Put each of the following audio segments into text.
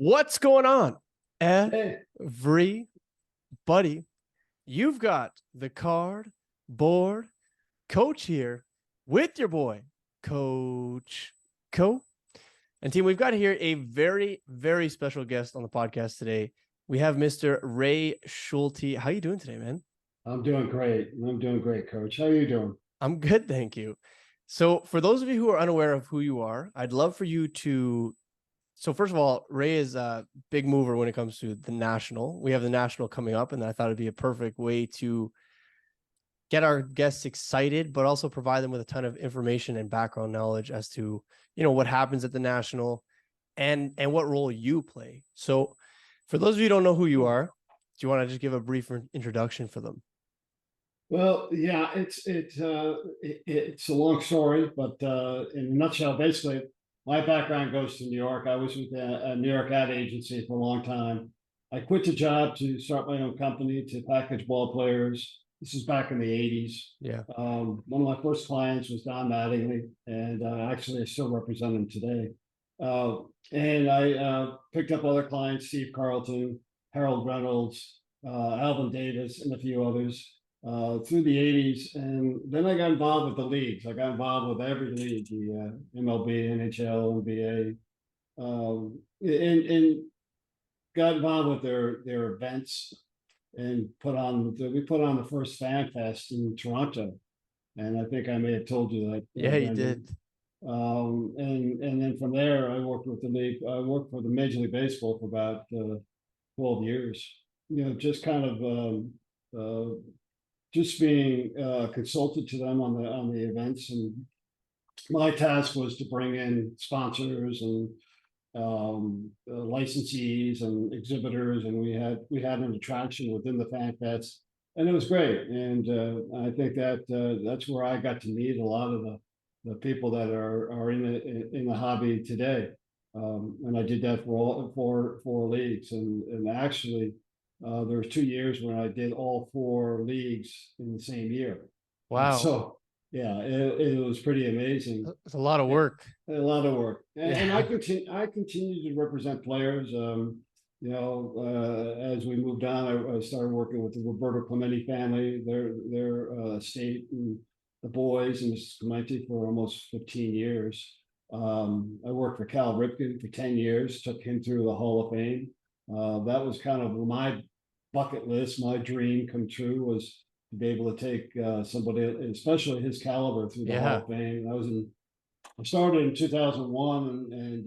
What's going on, Hey, everybody? You've got the card board coach here with your boy, Coach Co. And team, we've got here a very, very special guest on the podcast today. We have Mr. Ray Schulte. How you doing today, man? I'm doing great. I'm doing great, Coach. How are you doing? I'm good, thank you. So for those of you who are unaware of who you are, I'd love for you to. So first of all, Ray is a big mover when it comes to the national. We have the national coming up, and I thought it'd be a perfect way to get our guests excited, but also provide them with a ton of information and background knowledge as to, what happens at the national and what role you play. So for those of you who don't know who you are, do you want to just give a brief introduction for them? Well, yeah, it's a long story, but in a nutshell, basically, my background goes to New York. I was with a New York ad agency for a long time. I quit the job to start my own company to package ball players. This is back in the 80s. Yeah. One of my first clients was Don Mattingly, and actually I still represent him today. And I picked up other clients, Steve Carlton, Harold Reynolds, Alvin Davis, and a few others through the 80s. And then I got involved with the leagues. I got involved with every league, the MLB, NHL, NBA, and got involved with their events and we put on the first Fan Fest in Toronto. And I think I may have told you that. Yeah, you did. And then from there, I worked with the league. I worked for the Major League Baseball for about 12 years. Just kind of just being consulted to them on the events, and my task was to bring in sponsors and licensees and exhibitors, and we had an attraction within the Fan Fest, and it was great. And I think that that's where I got to meet a lot of the people that are in the hobby today. And I did that for all four leagues, and actually there were 2 years when I did all four leagues in the same year. Wow. So yeah, it was pretty amazing. It's a lot of work. A lot of work, and Yeah. I continue to represent players. As we moved on, I started working with the Roberto Clemente family, their estate, and the boys, and Mrs. Clemente for almost 15 years. I worked for Cal Ripken for 10 years, took him through the Hall of Fame. That was kind of my bucket list, my dream come true, was to be able to take somebody, especially his caliber, through the Hall of Fame. I started in 2001 and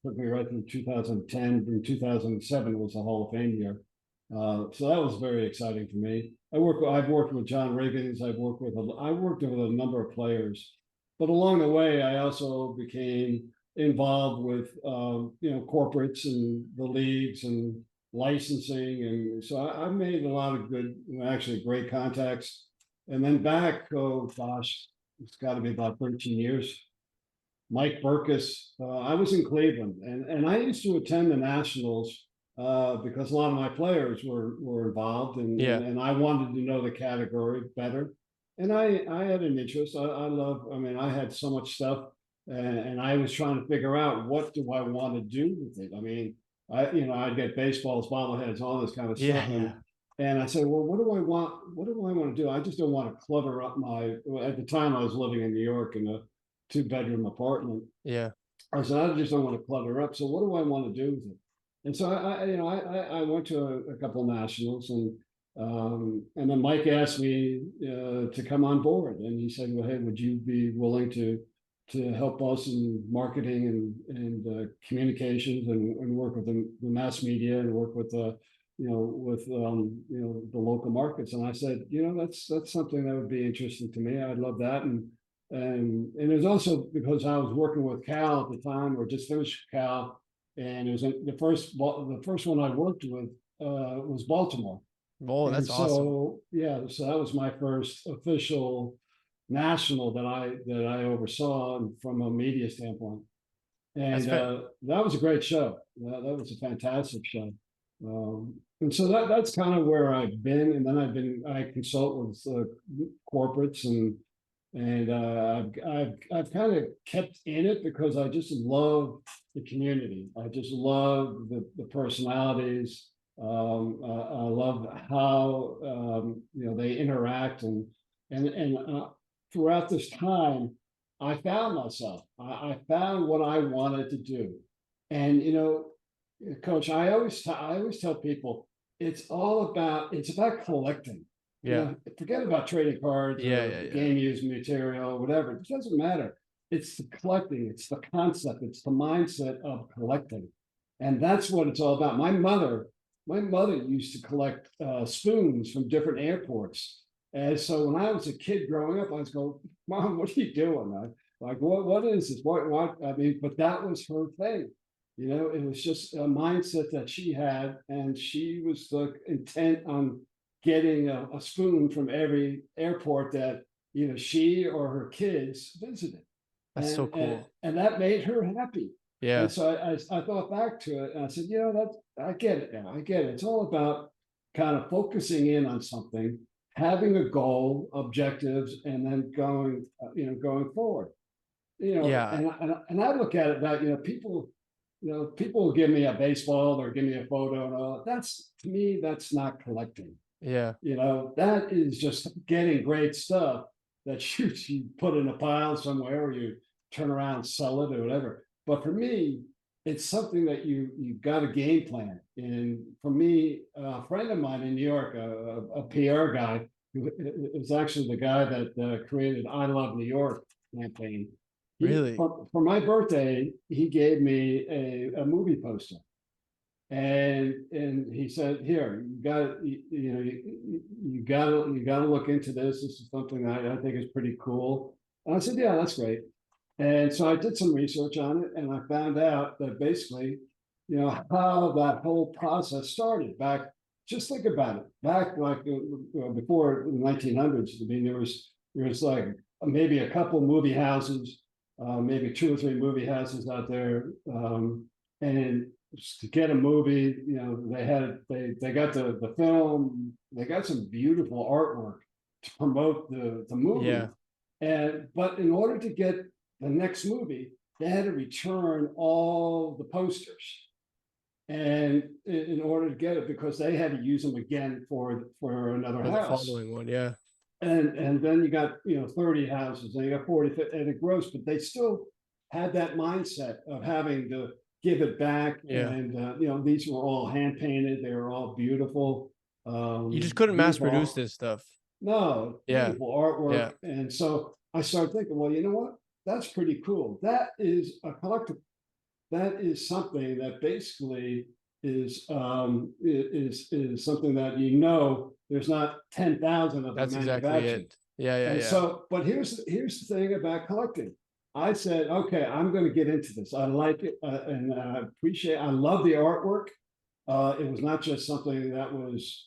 took me right through 2010. In 2007 was the Hall of Fame year. So that was very exciting for me. I've worked with John Riggins. I worked with a number of players, but along the way, I also became involved with corporates and the leagues and licensing, and so I made a lot of good, actually great contacts. And then back, oh gosh, it's got to be about 13 years. Mike Burkus. I was in Cleveland, and I used to attend the Nationals because a lot of my players were involved, and I wanted to know the category better. And I had an interest. I mean, I had so much stuff, and I was trying to figure out, what do I want to do with it. I mean, I'd get baseballs, bobbleheads, all this kind of stuff. And I said, well, what do I want? What do I want to do? I just don't want to clutter up at the time I was living in New York in a 2-bedroom apartment. Yeah. I said, I just don't want to clutter up. So what do I want to do with it? And so I went to a couple of nationals, and then Mike asked me to come on board, and he said, well, hey, would you be willing to help us in marketing and communications, and work with the mass media, and work with the local markets? And I said, that's something that would be interesting to me. I'd love that. And it was also because I was working with Cal at the time, or just finished Cal, and it was the first one I worked with was Baltimore. Oh, that's awesome. So yeah, so that was my first official national that I oversaw from a media standpoint, and that was a great show. That was a fantastic show. And so that's kind of where I've been, and then I consult with corporates and And I've kind of kept in it because I just love the community. I just love the personalities. I love how they interact, and throughout this time, I found myself. I found what I wanted to do, and Coach, I always tell people it's about collecting. Yeah. Forget about trading cards Yeah. or Yeah. Yeah. game use material, whatever. It doesn't matter. It's the collecting, it's the concept, it's the mindset of collecting. And that's what it's all about. My mother used to collect spoons from different airports. And so when I was a kid growing up, I was going, Mom, what are you doing? Like, what is this? What, I mean, but that was her thing. It was just a mindset that she had, and she was intent on getting a spoon from every airport that either she or her kids visited, That's so and cool. and that made her happy. And Yeah. so I thought back to it, and I said, that I get it now. I get it. It's all about kind of focusing in on something, having a goal, objectives, and then going forward. Yeah. And I look at it that people will give me a baseball or give me a photo and all. That's, to me, that's not collecting. Yeah. That is just getting great stuff that you put in a pile somewhere, or you turn around and sell it or whatever. But for me, it's something that you've got a game plan. And for me, a friend of mine in New York, a PR guy, who is actually the guy that created "I Love New York" campaign. He Really. for my birthday, he gave me a movie poster, and he said, "Here, you got to look into this. This is something I think is pretty cool." And I said, "Yeah, that's great." And so I did some research on it, and I found out that basically, how that whole process started back. Just think about it. Back like before the 1900s. I mean, there was like maybe a couple movie houses, maybe two or three movie houses out there, and to get a movie, they got the film, they got some beautiful artwork to promote the movie. Yeah. But in order to get the next movie, they had to return all the posters. And in order to get it, because they had to use them again for another For the house. following one. Yeah. And then you got 30 houses, and you got 40, and it grows, but they still had that mindset of having to give it back. Yeah. And these were all hand painted, they were all beautiful, You just couldn't mass produce beautiful. this stuff. No, Yeah. beautiful artwork. Yeah. And so I started thinking, well, you know what, that's pretty cool. That is a collectible. That is something that basically is something that there's not 10,000 of them That's exactly manufactured. it. Yeah. Yeah. And Yeah. so, but here's the thing about collecting. I said, okay, I'm going to get into this. I like it, and I appreciate. I love the artwork. It was not just something that was,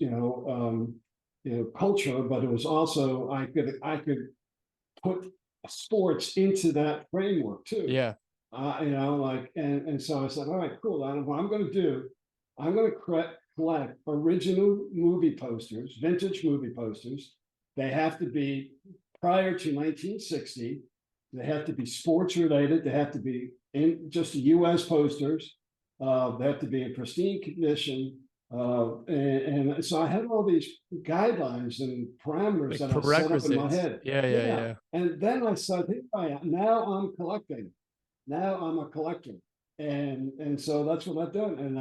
culture, but it was also I could put sports into that framework too. Yeah. And so I said, all right, cool. What I'm going to do, I'm going to collect original movie posters, vintage movie posters. They have to be prior to 1960. They have to be sports related. They have to be in just the U.S. posters. They have to be in pristine condition. And so I had all these guidelines and parameters Like that I set up in my prerequisites. head. Yeah. Yeah. Yeah. Yeah. And then I said, here I am. Now I'm collecting. Now I'm a collector. And so that's what I've done. And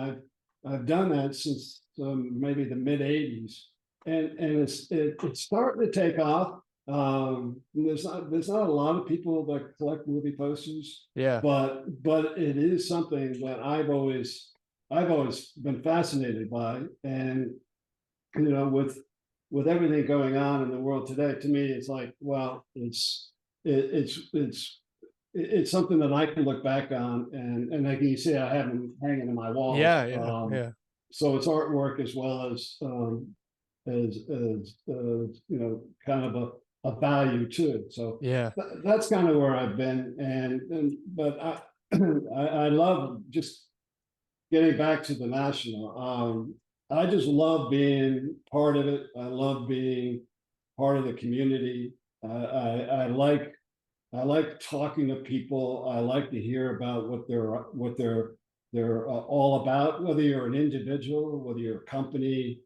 I've done that since maybe the mid 80s. And it's starting to take off. There's not a lot of people that collect movie posters, Yeah. but it is something that I've always been fascinated by. And with everything going on in the world today, to me, it's like, well, it's something that I can look back on, and like you see, I have them hanging in my walls. Yeah. Yeah. Yeah. So it's artwork as well as kind of a value to it. So Yeah. that's kind of where I've been, but I love just getting back to the national. I just love being part of it. I love being part of the community. I like talking to people. I like to hear about what they're all about. Whether you're an individual, whether you're a company,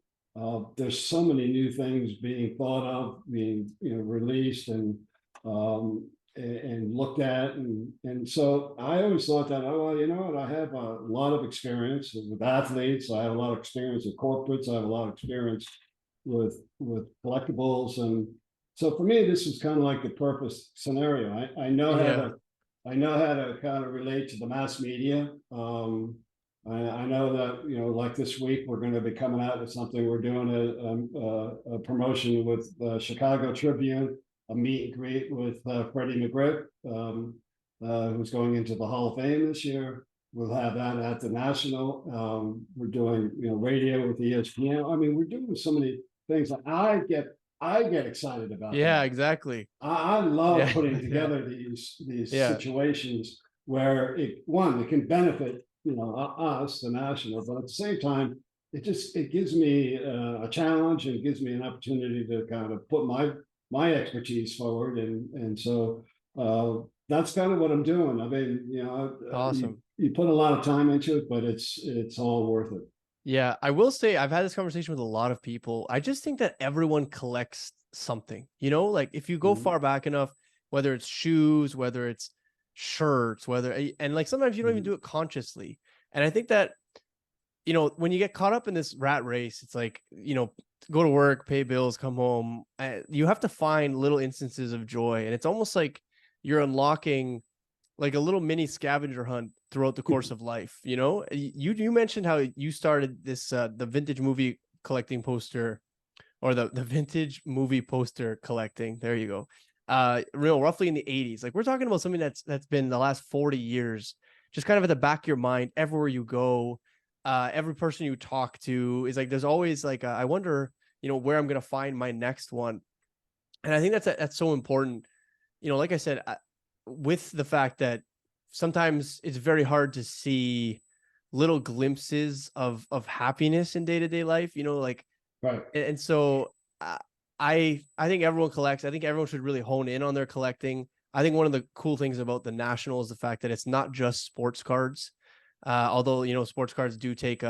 there's so many new things being thought of, being released and looked at, and so I always thought that, oh well, you know what, I have a lot of experience with athletes. I have a lot of experience with corporates. I have a lot of experience with collectibles, and so for me, this is kind of like the purpose scenario. Yeah. I know how to kind of relate to the mass media. I know that, like this week, we're going to be coming out with something. We're doing a promotion with Chicago Tribune, a meet and greet with Freddie McGriff, who's going into the Hall of Fame this year. We'll have that at the National. We're doing, radio with ESPN. I mean, we're doing so many things. I get excited about Yeah, that. exactly. I love Yeah. putting Yeah. together these Yeah. situations where it can benefit us, the National, but at the same time, it gives me a challenge, and it gives me an opportunity to kind of put my expertise forward, and so that's kind of what I'm doing. I mean, Awesome. you put a lot of time into it, but it's all worth it. Yeah, I will say I've had this conversation with a lot of people. I just think that everyone collects something, like if you go Mhm. far back enough, whether it's shoes, whether it's shirts, and like sometimes you don't even Mhm. do it consciously. And I think that, when you get caught up in this rat race, it's like, go to work, pay bills, come home. You have to find little instances of joy. And it's almost like you're unlocking like a little mini scavenger hunt throughout the course of life. You mentioned how you started this the vintage movie collecting poster, or the vintage movie poster collecting. There you go. Real roughly in the 80s. Like we're talking about something that's been the last 40 years, just kind of at the back of your mind everywhere you go. Every person you talk to is like there's always like I wonder, where I'm gonna find my next one. And I think that's so important. Like I said, with the fact that sometimes it's very hard to see little glimpses of happiness in day-to-day life, like, Right. and so uh, I think everyone collects. I think everyone should really hone in on their collecting. I think one of the cool things about the National is the fact that it's not just sports cards. Although, sports cards do take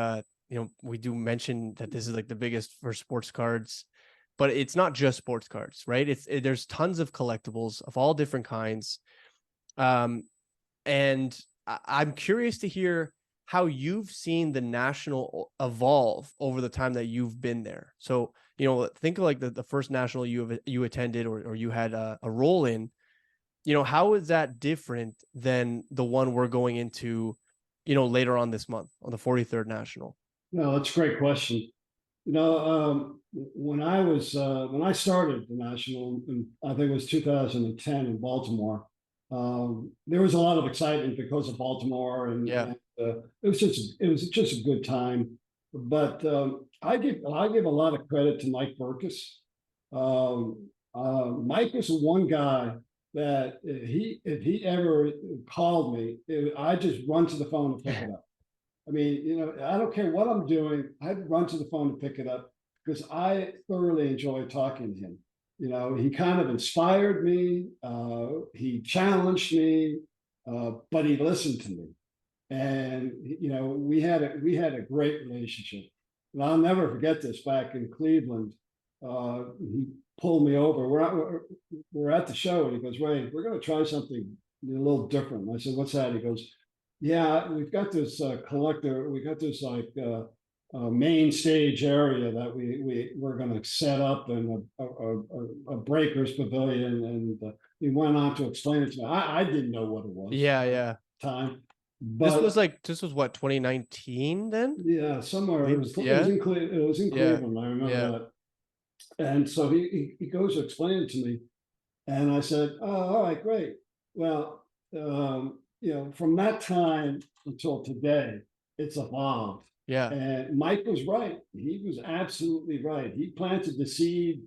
we do mention that this is like the biggest for sports cards, but it's not just sports cards, right? There's tons of collectibles of all different kinds. Um, and I'm curious to hear how you've seen the National evolve over the time that you've been there. So, think of like the first National you attended, or you had a role in. How is that different than the one we're going into, later on this month on the 43rd National? No, that's a great question. When I started the National, I think it was 2010 in Baltimore, there was a lot of excitement because of Baltimore, Yeah. and it was just a good time. But I give a lot of credit to Mike Burkus. Mike was one guy that if he ever called me, I just run to the phone and pick it up. I mean, I don't care what I'm doing. I'd run to the phone to pick it up because I thoroughly enjoy talking to him. He kind of inspired me. He challenged me, but he listened to me, and we had a great relationship. And I'll never forget this. Back in Cleveland, he pulled me over. We're at the show, and he goes, "Ray, we're going to try something a little different." I said, "What's that?" He goes, "Yeah, we've got this collector. We got this like main stage area that we're going to set up in a breakers pavilion." And he went on to explain it to me. I didn't know what it was Yeah. at Yeah. the time, This but was what, 2019 then? yeah, somewhere Believe yeah. It was in Yeah. Cleveland. I remember Yeah. that. And so he goes to explain it to me, and I said, "Oh, all right, great. Well, from that time until today, it's evolved." Yeah. And Mike was right. He was absolutely right. He planted the seed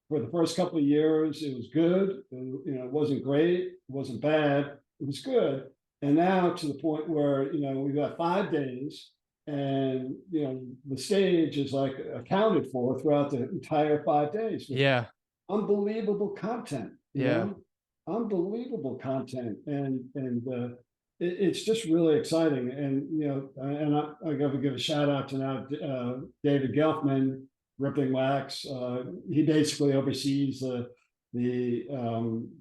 for the first couple of years. It was good. It wasn't great. It wasn't bad. It was good. And now to the point where, we've got 5 days, and, the stage is like accounted for throughout the entire 5 days with Yeah. unbelievable content. you Yeah. know, unbelievable content, it's just really exciting. And I got to give a shout out to now David Gelfman, Ripping Wax. He basically oversees the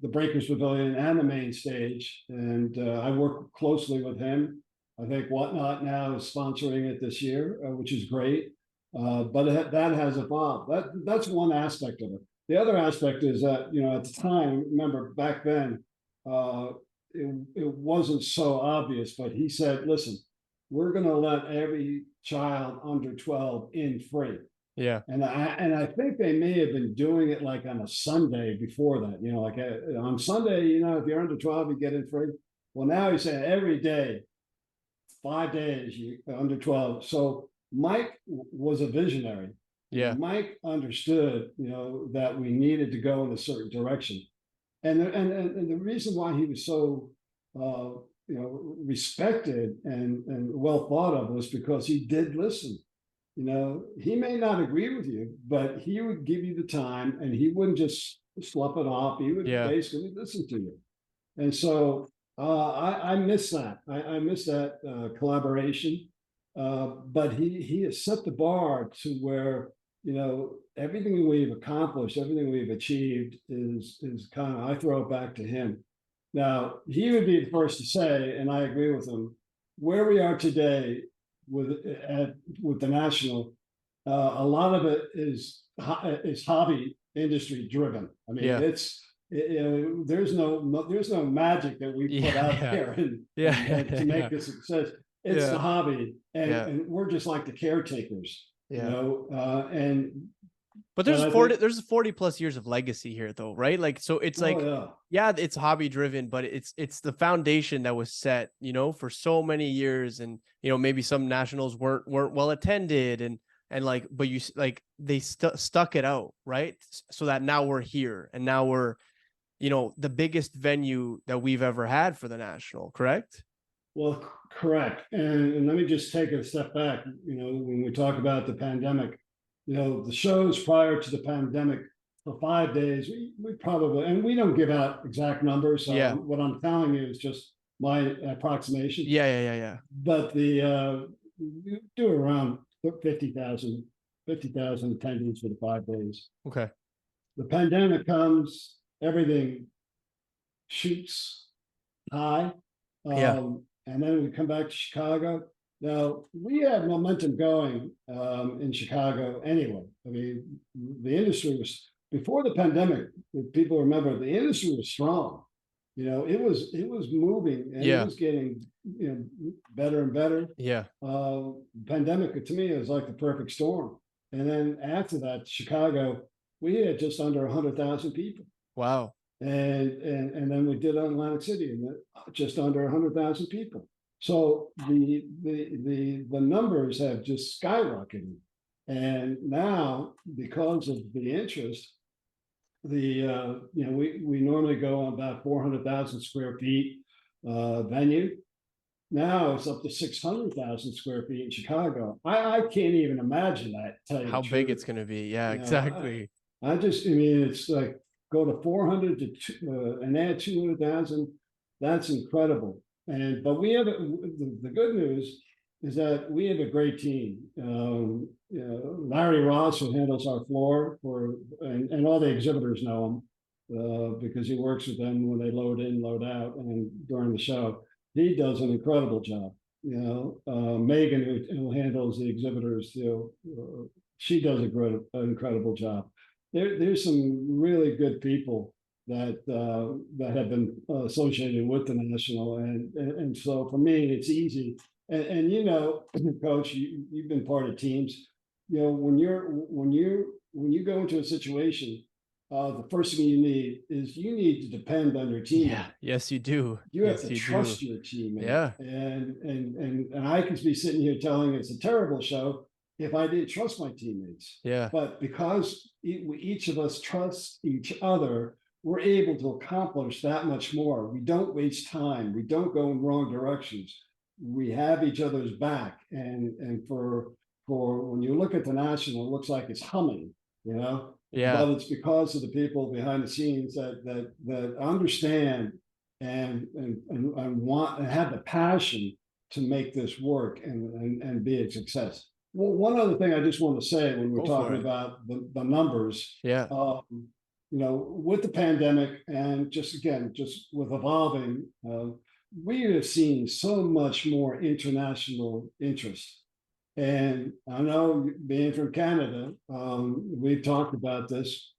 Breakers Pavilion and the main stage, and I work closely with him. I think Whatnot now is sponsoring it this year, which is great. But that has evolved. That's one aspect of it. The other aspect is that at the time, remember back then, it wasn't so obvious, but he said, "Listen, we're going to let every child under 12 in free." Yeah. And I think they may have been doing it like on a Sunday before that, like on Sunday, if you're under 12, you get in free. Well, now he's saying every day, 5 days, you under 12. So Mike was a visionary. Yeah. Mike understood, that we needed to go in a certain direction. And the reason why he was so, respected and well thought of was because he did listen. He may not agree with you, but he would give you the time and he wouldn't just slough it off. He would Yeah. basically listen to you. And so I miss that. I miss that collaboration. But he has set the bar to where, everything we've accomplished, everything we've achieved is kind of, I throw it back to him. Now, he would be the first to say, and I agree with him, where we are today with the national, a lot of it is hobby industry driven. I mean, Yeah. there's no magic that we put Yeah. out Yeah. there Yeah. and to make this success. It's the Yeah. hobby, Yeah. and we're just like the caretakers, Yeah. But there's I 40 think, there's 40 plus years of legacy here though, right? Like, so it's like, oh yeah, it's hobby driven, but it's the foundation that was set, for so many years. And, maybe some nationals weren't well attended, and like, but they stuck it out, right? So that now we're here, and now we're, the biggest venue that we've ever had for the national, correct? well, correct. And let me just take a step back. When we talk about the pandemic, the shows prior to the pandemic for 5 days, we probably, and we don't give out exact numbers. So Yeah. what I'm telling you is just my approximation. Yeah. Yeah. Yeah. Yeah. But we do around 50,000 attendees for the 5 days. Okay. The pandemic comes, everything shoots high. Yeah. And then we come back to Chicago. Now we had momentum going in Chicago anyway. I mean, the industry was before the pandemic. If people remember, the industry was strong. It was moving and it was getting better and better. Yeah. Pandemic to me is like the perfect storm. And then after that, Chicago, we had just under 100,000 people. Wow. And then we did Atlantic City, and just under 100,000 people. So the numbers have just skyrocketed, and now because of the interest, we normally go on about 400,000 square feet venue. Now it's up to 600,000 square feet in Chicago. I can't even imagine that. Tell you How the big truth. it's going to be. Yeah, exactly. I mean, it's like go to 400 and add 200,000. That's incredible. But we have the good news is that we have a great team. Larry Ross, who handles our floor and all the exhibitors know him because he works with them when they load in, load out, and during the show. He does an incredible job. Megan, who handles the exhibitors, she does an incredible job. There's some really good people that have been associated with the national, and so for me, it's easy. And Coach, you've been part of teams. When you go into a situation, the first thing you need to depend on your teammate. Yeah. Yes, you do. You have to trust your teammate. Yeah. And I could be sitting here telling it's a terrible show if I didn't trust my teammates. Yeah. But because each of us trust each other, we're able to accomplish that much more. We don't waste time. We don't go in wrong directions. We have each other's back. And for when you look at the national, it looks like it's humming. you know, Yeah. but it's because of the people behind the scenes that understand and want and have the passion to make this work and be a success. Well, one other thing I just want to say when we're Go for talking it. about the numbers, Yeah. you know, with the pandemic and just again, just with evolving, we have seen so much more international interest. And I know being from Canada, we've talked about this.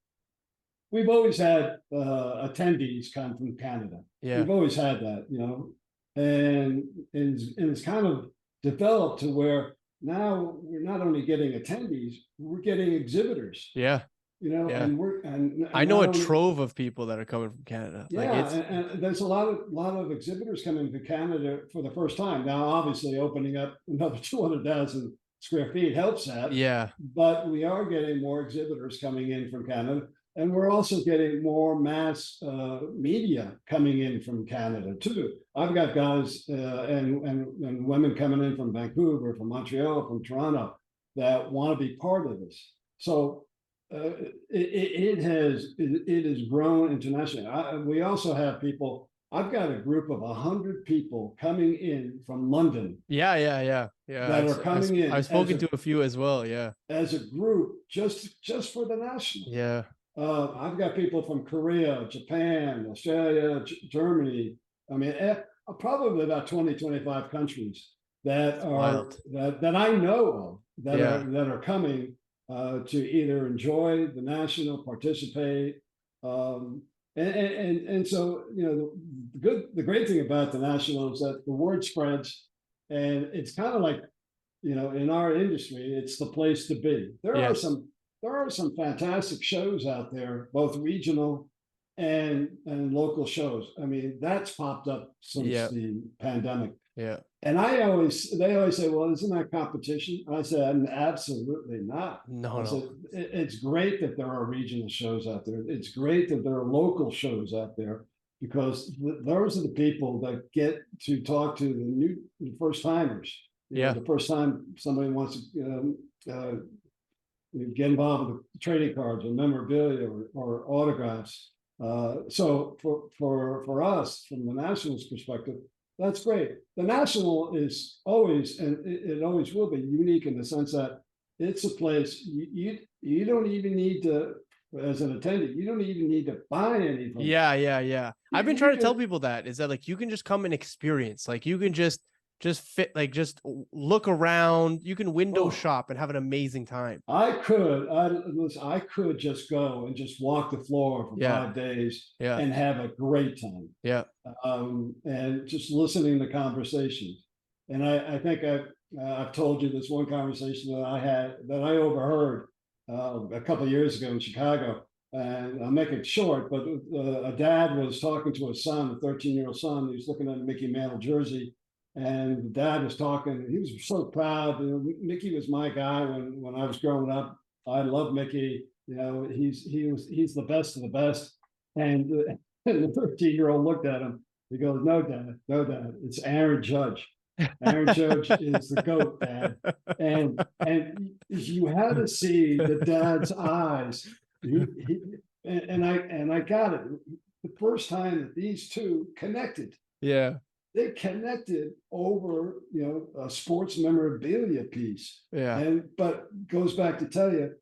We've always had attendees come from Canada. Yeah. We've always had that, you know, and it's kind of developed to where now we're not only getting attendees, we're getting exhibitors, Yeah. you know, Yeah. and I know not a only trove of people that are coming from Canada. Like yeah, it's and there's a lot of exhibitors coming to Canada for the first time. Now, obviously, opening up another 200,000 square feet helps that, yeah. but we are getting more exhibitors coming in from Canada, and we're also getting more mass media coming in from Canada too. I've got guys and women coming in from Vancouver, from Montreal, from Toronto that want to be part of this. So it has grown internationally. We also have people. I've got a group of 100 people coming in from London Yeah. Yeah. Yeah. Yeah. that are coming in I've spoken to a few as well. Yeah. as a group just for the national. Yeah. I've got people from Korea, Japan, Australia, Germany. I mean, probably about 20, 25 countries that It's are wild. that I know of Yeah. that are coming to either enjoy the national, participate, and so you know the great thing about the national is that the word spreads, and it's kind of like you know in our industry, it's the place to be. Yes. There are some fantastic shows out there, both regional and local shows. I mean, that's popped up since Yeah. the pandemic. Yeah. And they always say, well, isn't that competition? I said, absolutely not. No, I said, no. it's great that there are regional shows out there. It's great that there are local shows out there because those are the people that get to talk to the first timers. You know, Yeah. the first time somebody wants to get involved with the trading cards or memorabilia or autographs. So for us, from the Nationals perspective, that's great. The National is always, and it always will be unique in the sense that it's a place you don't even need to, as an attendant, you don't even need to buy anything. Yeah. Yeah. Yeah. I've been You trying to tell can people that is that like you can just come and experience. Like you can just fit like just look around. You can window oh shop and have an amazing time. I could just go and just walk the floor for Yeah. 5 days Yeah. and have a great time. Yeah. And just listening to conversations. And I think I've told you this one conversation that I overheard a couple of years ago in Chicago. And I'll make it short, but a dad was talking to his son, a 13-year-old son. He was looking at a Mickey Mantle jersey, and the dad was talking. He was so proud. You know, Mickey was my guy when I was growing up. I love Mickey. You know, he's the best of the best. And the 13-year-old looked at him. He goes, no, Dad, it's Aaron Judge. Aaron Judge is the GOAT, Dad. And you had to see the dad's eyes. And I got it. The first time that these two connected, Yeah. they connected over, you know, a sports memorabilia piece. Yeah. But goes back to tell you,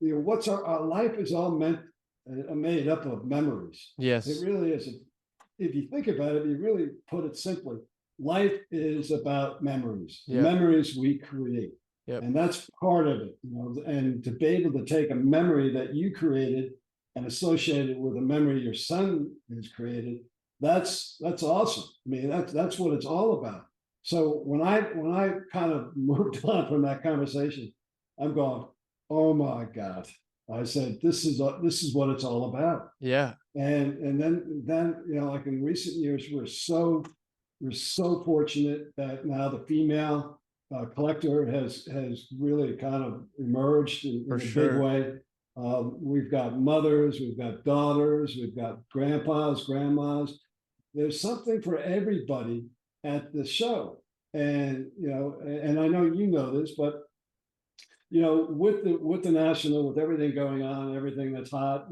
you know, what's our life is all made up of memories. Yes. It really is. If you think about it, you really put it simply, life is about memories, Yeah. memories we create. Yep. And that's part of it, you know, and to be able to take a memory that you created and associate it with a memory your son has created, that's awesome. I mean, that's what it's all about. So when I kind of moved on from that conversation, I'm going, oh my God. I said, this is what it's all about. Yeah. And then you know, like in recent years, we're so fortunate that now the female collector has really kind of emerged in a big way. We've got mothers, we've got daughters, we've got grandpas, grandmas. There's something for everybody at the show. And you know, and I know you know this, but you know, with the national, with everything going on, everything that's hot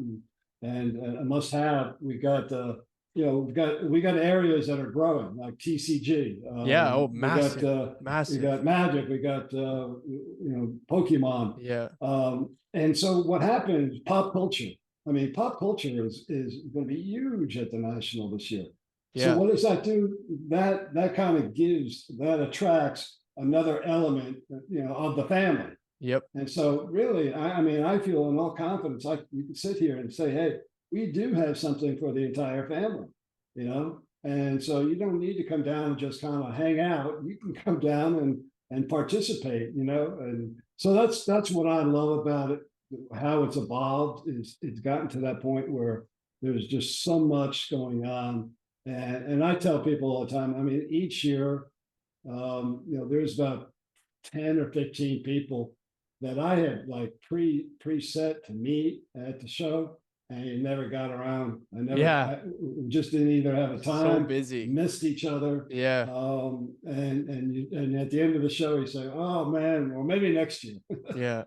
and a must have, we got you know, we got areas that are growing like TCG. Yeah. Oh, We massive. got Magic, we got you know, Pokemon. Yeah. And so what happens? Pop culture. I mean, pop culture is going to be huge at the national this year. So Yeah. what does that do? That kind of that attracts another element, you know, of the family. Yep. And so really, I mean, I feel in all confidence, like you can sit here and say, hey, we do have something for the entire family, you know? And so you don't need to come down and just kind of hang out. You can come down and participate, you know? And so that's what I love about it, how it's evolved is it's gotten to that point where there's just so much going on. And I tell people all the time, I mean, each year, you know, there's about 10 or 15 people that I had like preset to meet at the show, and you never got around. Yeah. I just didn't either have a So time, busy. missed each other. Yeah. And at the end of the show, you say, "Oh man, well maybe next year." Yeah.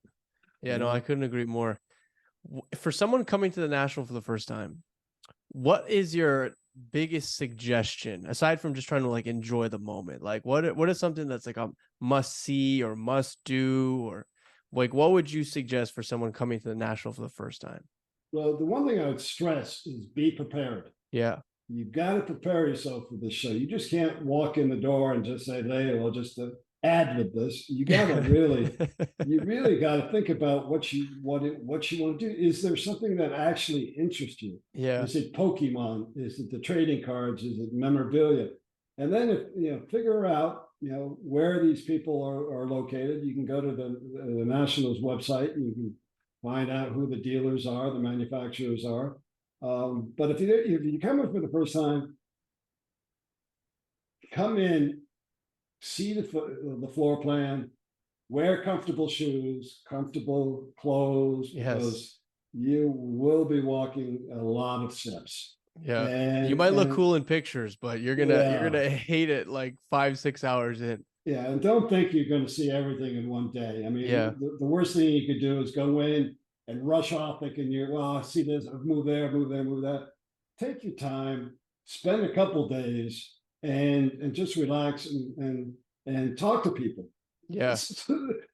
Yeah. No, Yeah. I couldn't agree more. For someone coming to the national for the first time, what is your biggest suggestion aside from just trying to like enjoy the moment? Like what is something that's like a must see or must do, or like what would you suggest for someone coming to the national for the first time? Well, the one thing I would stress is be prepared. Yeah. You've got to prepare yourself for this show. You just can't walk in the door and just say, "Hey, well, just add with this." You got to really, you really got to think about what you want to do. Is there something that actually interests you? Yeah. Is it Pokemon? Is it the trading cards? Is it memorabilia? And then if you know, figure out you know where these people are located. You can go to the Nationals website and you can find out who the dealers are, the manufacturers are. But if you come in for the first time, come in, see the floor plan, wear comfortable shoes, comfortable clothes, Yes. because you will be walking a lot of steps. Yeah. You might look And cool in pictures, but you're yeah, gonna hate it like 5-6 hours in. yeah, and don't think you're going to see everything in one day. I mean, Yeah. the worst thing you could do is go in and rush off thinking you're, well, I see this, move there, move there, move that. Take your time, spend a couple days, and just relax and talk to people. Yeah.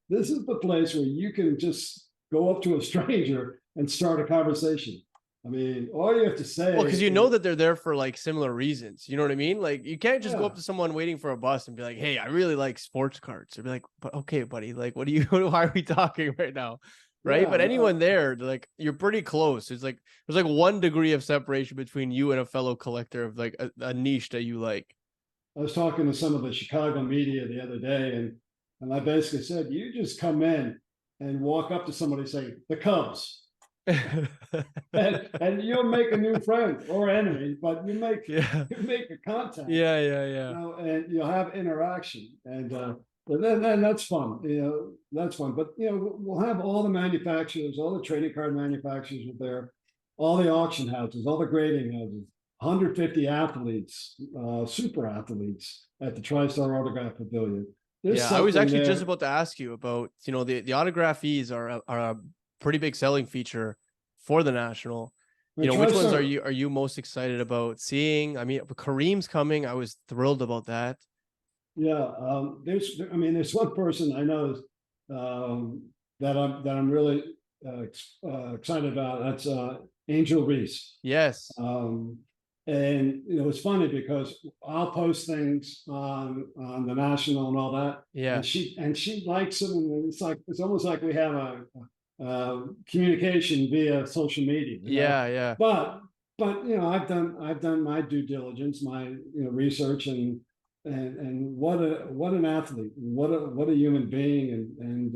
This is the place where you can just go up to a stranger and start a conversation. I mean, all you have to say. Well, because you know that they're there for like similar reasons. You know what I mean? Like you can't just go Yeah, up to someone waiting for a bus and be like, "Hey, I really like sports cards." They'd be like, "But okay, buddy, like, what do you? Why are we talking right now?" Right? yeah. But anyone there, like, you're pretty close. It's like there's like 1 degree of separation between you and a fellow collector of like a niche that you like. I was talking to some of the Chicago media the other day, and I basically said, you just come in and walk up to somebody and say, the Cubs. And you'll make a new friend or enemy, but Yeah. you make a contact. Yeah. Yeah. Yeah. You know, and you'll have interaction. And but then that's fun. You know, that's fun. But you know, we'll have all the manufacturers, all the trading card manufacturers are there, all the auction houses, all the grading houses, 150 athletes, super athletes at the TriStar Autograph Pavilion. There's Yeah, I was actually just there. about to ask you about, you know, the autograph fees are a pretty big selling feature for the national. You know, which ones are you most excited about seeing? I mean, Kareem's coming. I was thrilled about that. Yeah, there's one person I know that I'm really excited about. That's Angel Reese. Yes. And you know, it's funny because I'll post things on the national and all that, Yeah. and she likes them, and it's almost like we have communication via social media. You know? Yeah. Yeah. But you know, I've done my due diligence, my research, and what an athlete, what a human being, and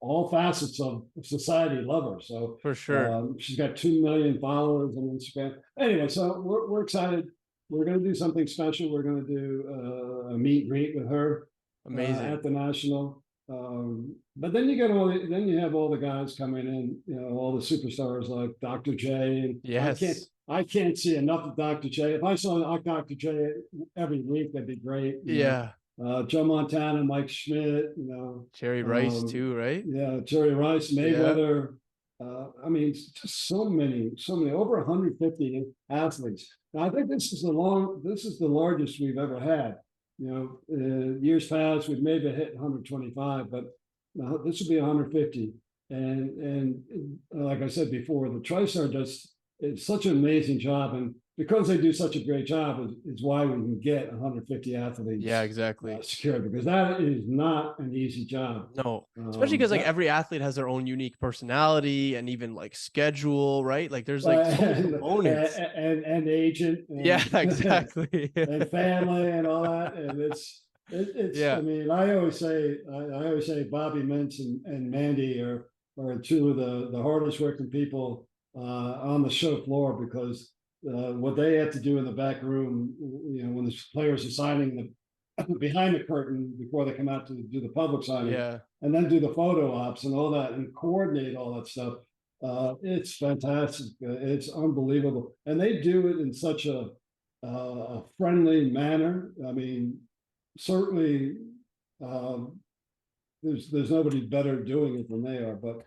all facets of society love her. So For sure. she's got 2 million followers on Instagram. Anyway, so we're excited. We're going to do something special. We're going to do a meet and greet with her Amazing. at the national. But then then you have all the guys coming in, you know, all the superstars like Dr. J. And Yes. I can't see enough of Dr. J. If I saw Dr. J every week, that'd be great. You know? Yeah. Joe Montana, Mike Schmidt, Jerry Rice too, right? yeah, Jerry Rice, Yeah. Mayweather. I mean, just so many, over 150 athletes. Now, I think this is the largest we've ever had. Years past, we've maybe hit 125, but this would be 150. And like I said before, the TriStar does it's such an amazing job, and because they do such a great job, is why we can get 150 athletes Yeah, exactly. secured, because that is not an easy job. No, especially because like every athlete has their own unique personality and even like schedule, right? Like there's like so many components. And agent Yeah, exactly. and family and all that. And Yeah. I mean, I always say Bobby Mintz and Mandy are two of the hardest working people on the show floor, because what they have to do in the back room, when the players are signing behind the curtain before they come out to do the public signing, Yeah. and then do the photo ops and all that and coordinate all that stuff. It's fantastic. It's unbelievable, and they do it in such a friendly manner. I mean, certainly, there's nobody better doing it than they are. But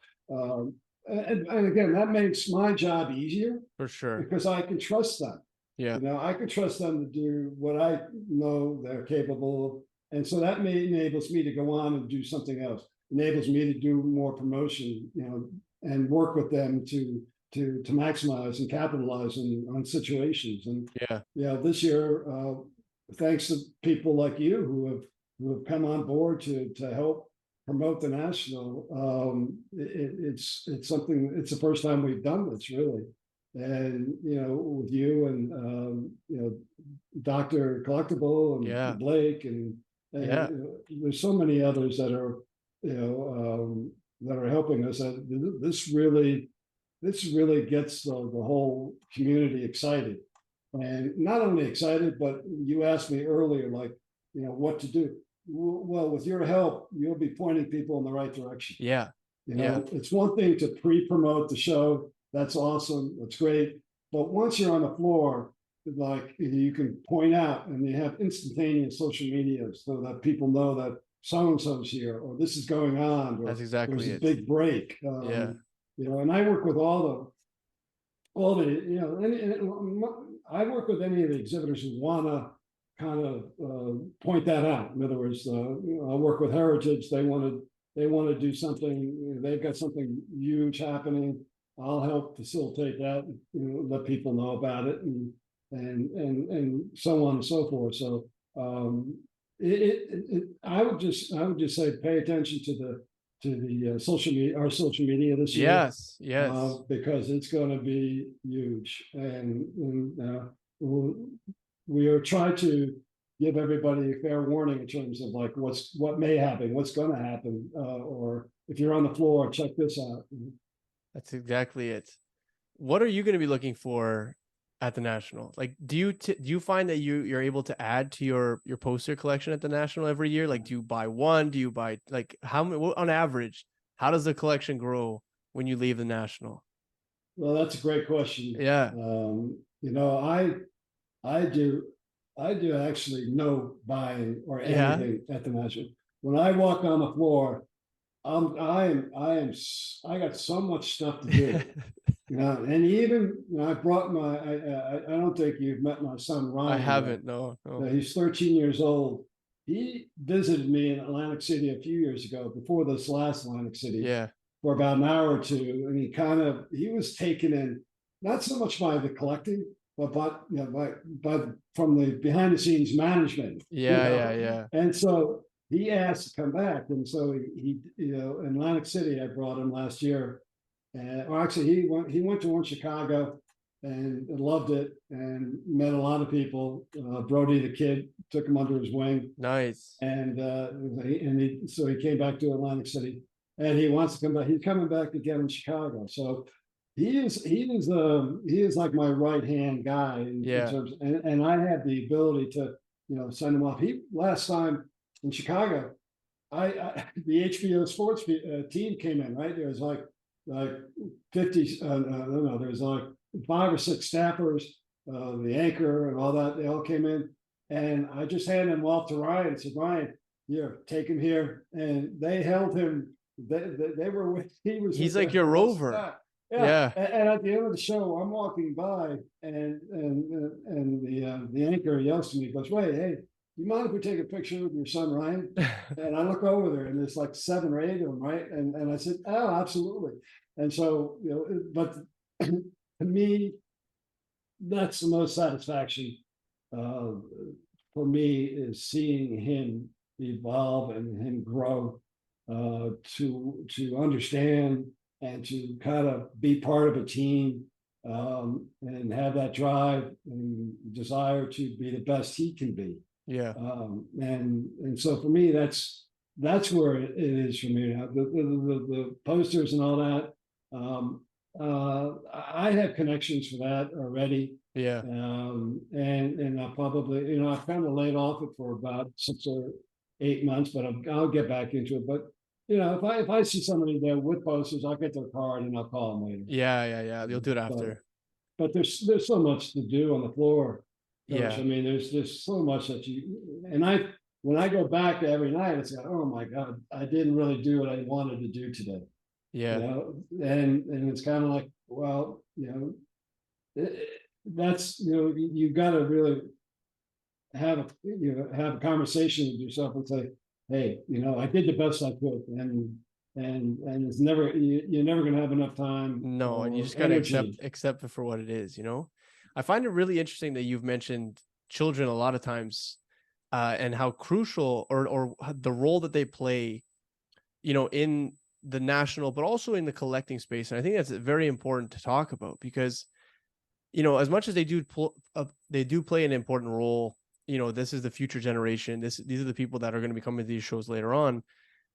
and again, that makes my job easier For sure. because I can trust them. Yeah. I can trust them to do what I know they're capable of. And so that enables me to go on and do something else, enables me to do more promotion, and work with them to maximize and capitalize on situations. And this year, thanks to people like you who have come on board to help promote the national, it's something. It's the first time we've done this, really. And with you and Dr. Collectible and Blake and there's so many others that are that are helping us. This really gets the whole community excited, and not only excited, but you asked me earlier, like what to do. Well, with your help, you'll be pointing people in the right direction. Yeah. It's one thing to pre-promote the show. That's awesome. That's great. But once you're on the floor, like you can point out, and you have instantaneous social media so that people know that so-and-so's here, or this is going on, or that's exactly there's a it. big break. And I work with all the, and I work with any of the exhibitors who want to kind of point that out. In other words, I work with Heritage. They want to do something. They've got something huge happening. I'll help facilitate that. Let people know about it, and so on and so forth. So I would just say pay attention to the social media, our social media this year. Yes, because it's going to be huge, and we are trying to give everybody a fair warning in terms of like what may happen, what's going to happen, or if you're on the floor, check this out. That's exactly it. What are you going to be looking for at the national? Like, do you find that you're able to add to your poster collection at the national every year? Like, do you buy one? Do you buy like how many on average? How does the collection grow when you leave the national? Well, that's a great question. Yeah. I do actually no buying or anything at the national. When I walk on the floor, I got so much stuff to do. And even I brought I don't think you've met my son Ryan. I haven't. No. He's 13 years old. He visited me in Atlantic City a few years ago, before this last Atlantic City. Yeah. For about an hour or two, and he was taken in, not so much by the collecting, but by from the behind the scenes management. Yeah. And so he asked to come back, and so he in Atlantic City, I brought him last year, and actually he went to Chicago and loved it and met a lot of people. Brody the kid took him under his wing. Nice. And so he came back to Atlantic City, and he wants to come back. He's coming back again in Chicago. So he is like my right hand guy in terms of, and I have the ability to send him off. Last time in Chicago, the HBO sports team came in, right? There was like 50, no, there was like 5 or 6 staffers, the anchor and all that. They all came in, And I just handed him off to Ryan and said, Ryan, here, take him here. And they held him. They were with, he was with He's like them your for most of the rover. time. Yeah. Yeah. And at the end of the show, I'm walking by and the anchor yells to me, goes, wait, hey, you mind if we take a picture with your son, Ryan? And I look over there and there's like 7 or 8 of them, right? And I said, oh, absolutely. And so, but to me, that's the most satisfaction uh, for me is seeing him evolve and him grow to understand and to kind of be part of a team and have that drive and desire to be the best he can be. Yeah. And so for me, that's where it is for me now. The posters and all that. I have connections for that already. Yeah. And I probably, I've kind of laid off it for about 6 or 8 months, but I'll get back into it. But if I see somebody there with posters, I'll get their card and I'll call them later. Yeah. Yeah. Yeah. You'll do it But after. but there's so much to do on the floor, Coach. Yeah. I mean, there's so much that and when I go back every night, it's like, oh my God, I didn't really do what I wanted to do today. Yeah. And it's kind of like, well, that's you got to really have a conversation with yourself and say, hey, I did the best I could, and it's never you're never gonna have enough time No, and you or just got to energy. accept it for what it is, I find it really interesting that you've mentioned children a lot of times, and how crucial or the role that they play, in the national, but also in the collecting space. And I think that's very important to talk about because, as much as they do play an important role. This is the future generation. These are the people that are going to be coming to these shows later on.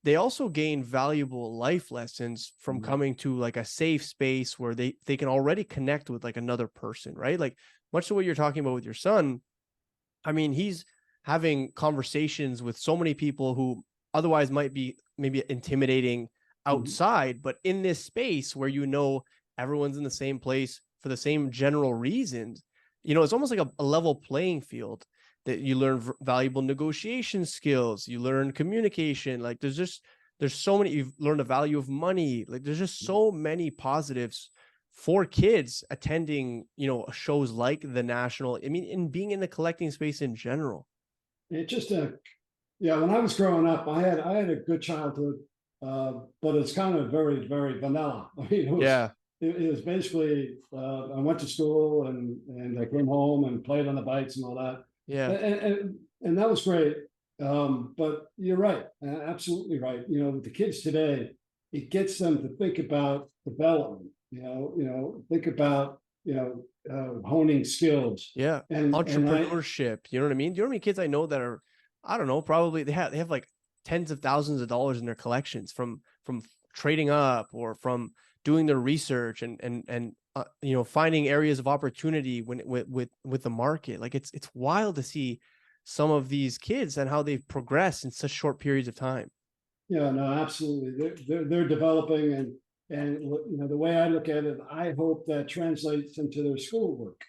They also gain valuable life lessons from Mhm. coming to like a safe space where they can already connect with like another person, right? Like much to what you're talking about with your son. I mean, he's having conversations with so many people who otherwise might be maybe intimidating Mhm. outside, but in this space where everyone's in the same place for the same general reasons, it's almost like a level playing field that you learn valuable negotiation skills, you learn communication. Like there's so many, you've learned the value of money. Like there's just so many positives for kids attending, shows like the national. I mean, in being in the collecting space in general. It just yeah, when I was growing up, I had a good childhood, but it's kind of very, very vanilla. I mean, Yeah. it was basically I went to school and I came home and played on the bikes and all that, Yeah. and that was great. But you're right, absolutely right. With the kids today, it gets them to think about development. Think about honing skills, Yeah. and I Entrepreneurship. You know what I mean? Do you know how many kids I know that are, I don't know, probably they have like tens of thousands of dollars in their collections from trading up or from doing their research and finding areas of opportunity with the market. Like it's wild to see some of these kids and how they've progressed in such short periods of time. Yeah, no, absolutely. They're developing, and the way I look at it, I hope that translates into their schoolwork.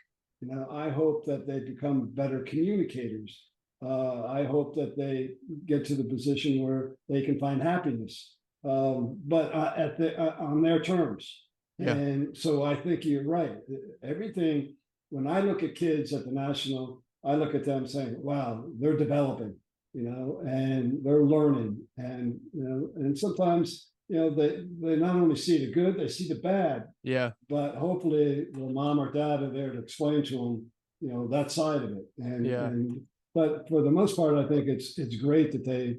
I hope that they become better communicators. I hope that they get to the position where they can find happiness, but on their terms. Yeah. And so I think you're right. Everything when I look at kids at the national, I look at them saying, "Wow, they're developing." And they're learning, and sometimes they not only see the good, they see the bad, Yeah. but hopefully the mom or dad are there to explain to them, that side of it. Yeah. But for the most part, I think it's great that they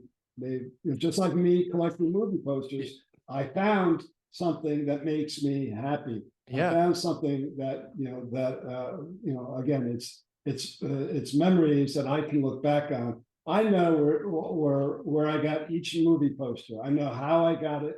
just like me collecting movie posters. I found something that makes me happy. I Yeah. found something that again, it's memories that I can look back on. I know where I got each movie poster. I know how I got it,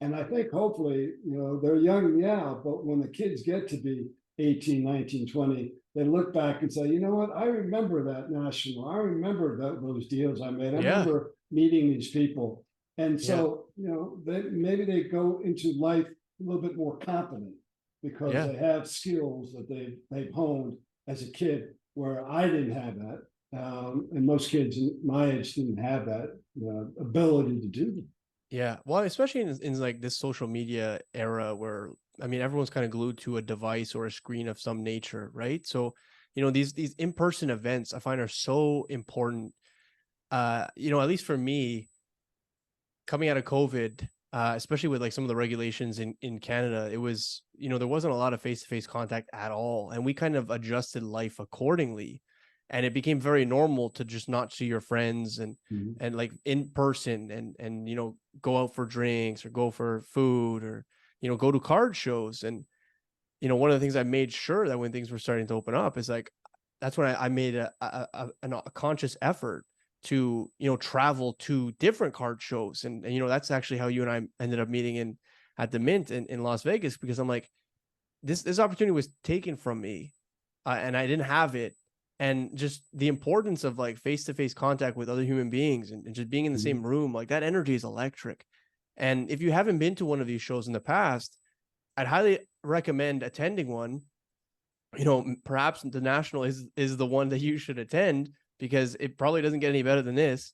and I think hopefully they're young, yeah, but when the kids get to be 18, 19, 20, they look back and say, you know what, I remember that national. I remember those deals I made. I Yeah. remember meeting these people, and Yeah. so maybe they go into life a little bit more confident because Yeah. they have skills that they've honed as a kid where I didn't have that. And most kids my age didn't have that ability to do that. Yeah. Well, especially in like this social media era where, I mean, everyone's kind of glued to a device or a screen of some nature, right? So, these in-person events I find are so important. At least for me, coming out of COVID, especially with like some of the regulations in Canada, it was, there wasn't a lot of face-to-face contact at all. And we kind of adjusted life accordingly. And it became very normal to just not see your friends Mhm. and like in person and go out for drinks or go for food or go to card shows. And one of the things I made sure that when things were starting to open up is like that's when I made a conscious effort to travel to different card shows. And that's actually how you and I ended up meeting in at the Mint in Las Vegas, because I'm like, this opportunity was taken from me, and I didn't have it. And just the importance of like face-to-face contact with other human beings and just being in the Mhm. same room, like that energy is electric. And if you haven't been to one of these shows in the past, I'd highly recommend attending one. Perhaps the national is the one that you should attend, because it probably doesn't get any better than this.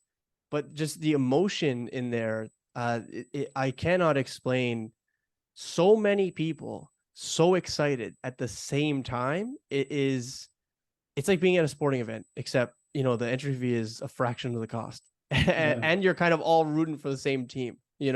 But just the emotion in there, I cannot explain. So many people so excited at the same time. It's like being at a sporting event, except the entry fee is a fraction of the cost, Yeah, and you're kind of all rooting for the same team. yeah,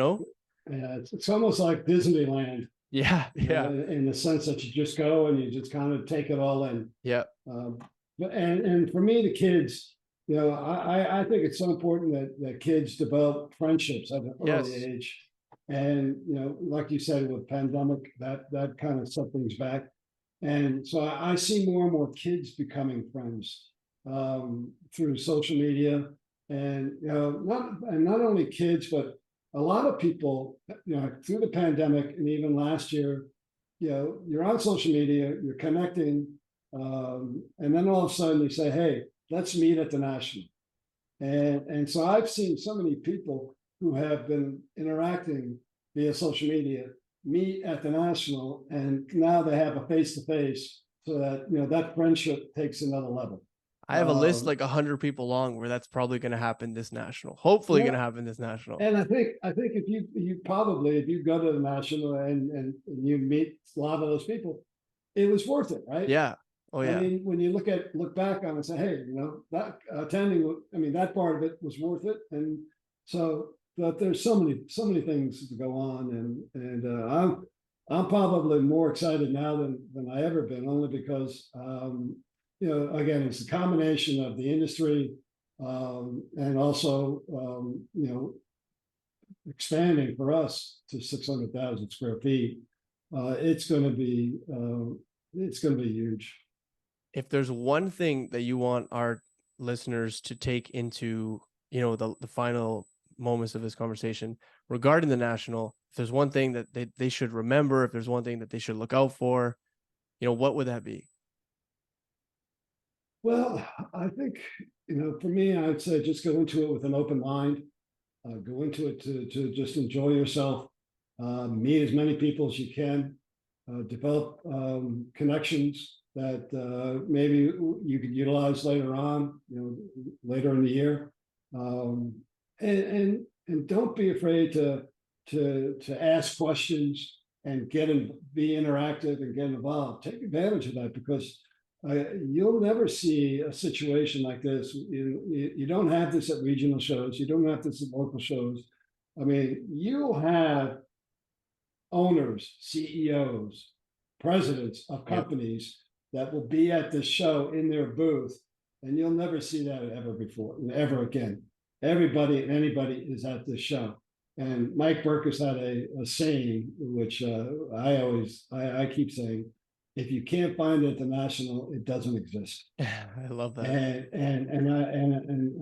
it's almost like Disneyland, Yeah, yeah, in the sense that you just go and you just kind of take it all in. yeah. Um, but and for me, the kids, I think it's so important that kids develop friendships at an early Yes. age. And like you said, with pandemic, that kind of set things back. And so I see more and more kids becoming friends through social media, and not only kids, but a lot of people, through the pandemic and even last year, you're on social media, you're connecting, and then all of a sudden you say, "Hey, let's meet at the National." And so I've seen so many people who have been interacting via social media meet at the National, and now they have a face to face, so that that friendship takes another level. I have a list Um, like 100 people long where that's probably going to happen this national. Hopefully going yeah, to happen this national. and I think if you go to the National and you meet a lot of those people, it was worth it, right? Yeah. Oh I yeah. mean, when you look back on it and say, hey, that attending, I mean, that part of it was worth it. And so, but there's so many things to go on, and I'm probably more excited now than I ever been, only because again, it's a combination of the industry, and also expanding for us to 600,000 square feet. It's going to be huge. If there's one thing that you want our listeners to take into, the final moments of this conversation regarding the national, if there's one thing that they should remember, if there's one thing that they should look out for, what would that be? Well, I think, for me, I'd say just go into it with an open mind. Go into it to just enjoy yourself, meet as many people as you can, develop connections that maybe you could utilize later on, later in the year. Um, and don't be afraid to ask questions and be interactive and get involved. Take advantage of that, because you'll never see a situation like this. You don't have this at regional shows. You don't have this at local shows. I mean, you'll have owners, CEOs, presidents of Yep. companies that will be at this show in their booth, and you'll never see that ever before, ever again. Everybody and anybody is at this show. And Mike Burkus had a saying, which I keep saying: if you can't find it at the National, it doesn't exist. I love that. And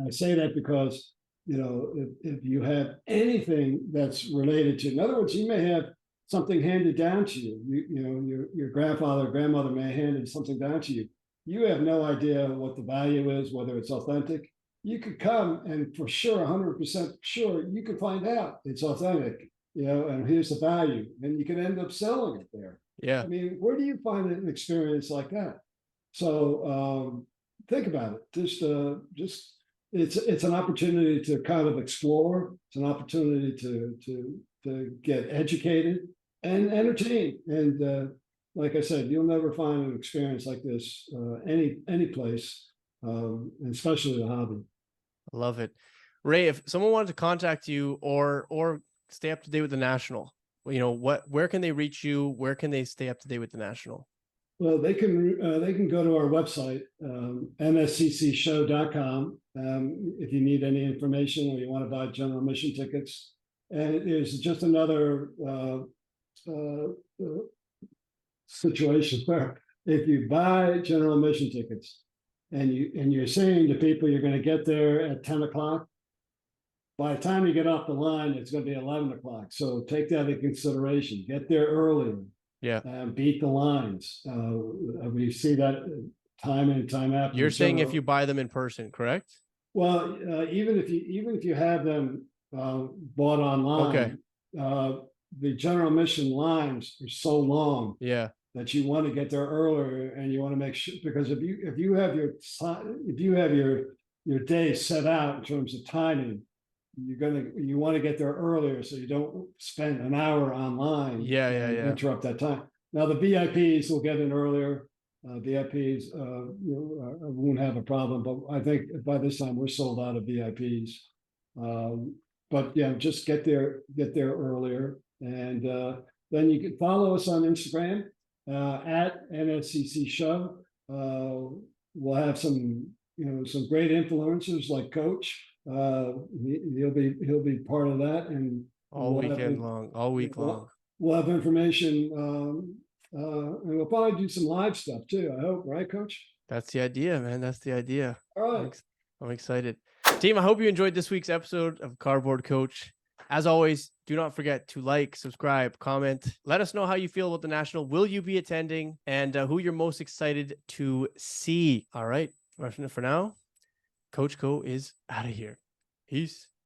I say that because if you have anything that's related to, in other words, you may have something handed down to you. Your grandfather or grandmother may have handed something down to you. You have no idea what the value is, whether it's authentic. You could come and for sure, 100% sure, you could find out it's authentic, and here's the value, and you can end up selling it there. Yeah. I mean, where do you find an experience like that? So think about it. Just it's an opportunity to kind of explore. It's an opportunity to get educated and entertained. And like I said, you'll never find an experience like this any place, and especially a hobby. I love it. Ray, if someone wanted to contact you or stay up to date with the National, where can they reach you? Where can they stay up to date with the National? Well, they can go to our website, msccshow.com, if you need any information or you want to buy general admission tickets. And it is just another situation where if you buy general admission tickets and you're saying to people you're going to get there at 10 o'clock, by the time you get off the line, it's going to be 11 o'clock. So take that into consideration. Get there earlier. Yeah. Beat the lines. We see that time in and time out. You're saying if you buy them in person, correct? Well, even if you have them bought online, the general admission lines are so long. Yeah. That you want to get there earlier, and you want to make sure, because if you have your day set out in terms of timing, you want to get there earlier so you don't spend an hour online. Interrupt that time. Now the VIPs will get in earlier. VIPs won't have a problem, but I think by this time we're sold out of VIPs. But yeah, just get there earlier, and then you can follow us on Instagram at NSCC Show. We'll have some great influencers like Coach. He'll be part of that, and all week long. We'll have information, and we'll probably do some live stuff too. I hope, right, Coach? That's the idea, man. That's the idea. All right, I'm excited. Team, I hope you enjoyed this week's episode of Cardboard Coach. As always, do not forget to like, subscribe, comment. Let us know how you feel about the National. Will you be attending, and who you're most excited to see? All right. For now, Coach Co is out of here. Peace.